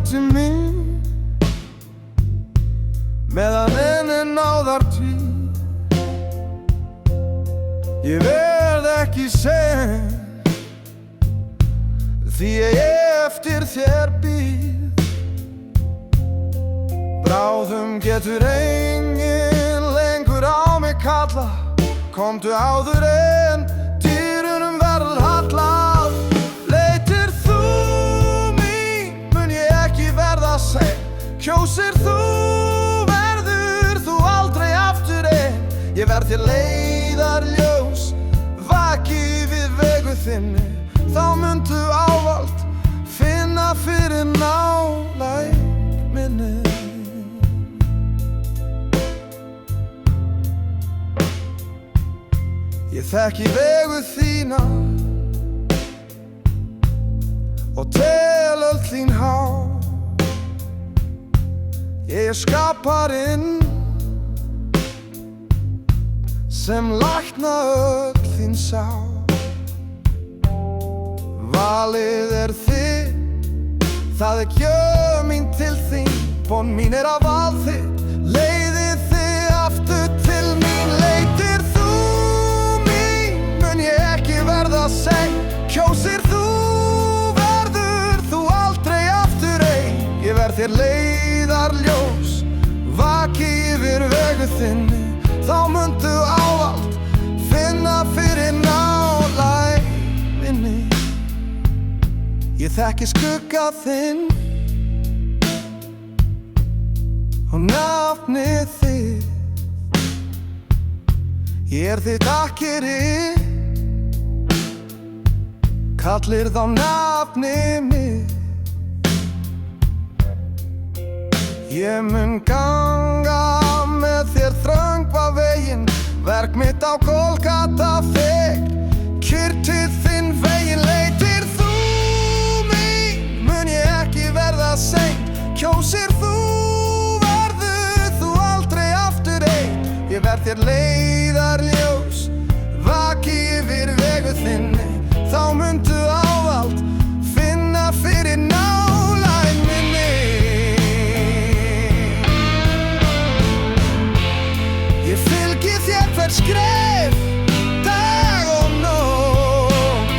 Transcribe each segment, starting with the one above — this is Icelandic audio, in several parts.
til mín meðan enn náðar tíð. Ég verð ekki sein því ég eftir þér bíð. Bráðum getur enginn lengur á mig kalla. Komdu áður en dyrunum verður hallað. Leitir þú mín mun ég ekki verða sein. Kjósir þú verður þú aldrei aftur ein. Ég verð þér leiðarljós, vaki við vegu þinni. Þá muntu ávallt finna fyrir nálægð minni. Ég þekki vegu þína og tel öll þín há. Ég skaparinn sem lækna öll þín sár. Valið þitt, það gjöf mín til þín. Bón mín að val þitt, leiðið þig aftur til mín. Leitir þú mín, mun ég ekki verða sein. Kjósir þú verður þú aldrei aftur ein. Ég verð þér leiðarljós, vaki yfir vegu þinni. Þá muntu ávallt finna fyrir nálægð minni. Ég þekki skugga þinn og nafnið þitt. Ég þitt akkeri, kallir þá nafni mitt. Ég mun ganga með þér þröngva veginn. Verk mitt á Golgata þig, kyrrtíð þinn veginn. Leitir þú mín, mun ég ekki verða sein. Kjósir þú verður þú aldrei aftur ein. Ég verð þér leiðarljós, vaki yfir vegu þinni. Þá muntu ávallt finna fyrir nálægð minni. Ég fylgi þér hvert skref, dag og nótt.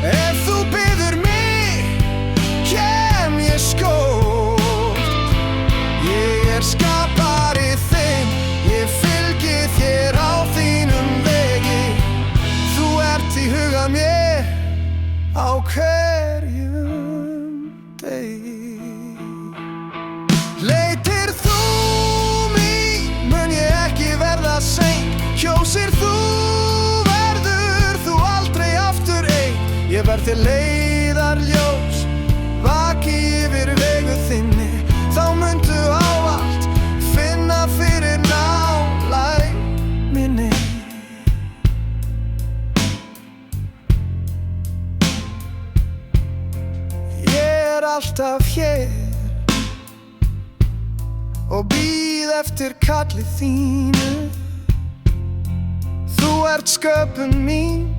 Ef þú biður mig, kem ég skjótt. Ég skapari þinn, ég fylgi þér á þínum vegi. Þú ert í huga mér á hverjum degi. Leitir þú mín, mun ég ekki verða sein. Kjósir þú verður þú aldrei aftur ein. Ég verð þér leiðarljós, vaki yfir vegu þinni. Þá muntu ávallt finna fyrir nálægð minni. Ég alltaf hér og bíð eftir kalli þínu. Þú ert sköpun mín,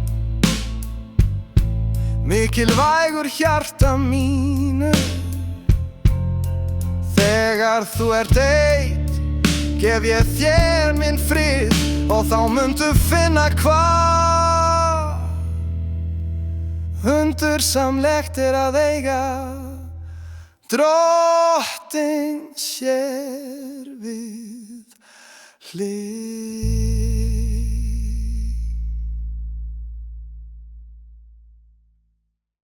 mikilvægur hjarta mínu. Þegar þú ert eitt, gef ég þér minn frið. Og þá muntu finna hvað undursamlegt að eiga Drottins sér við hlið.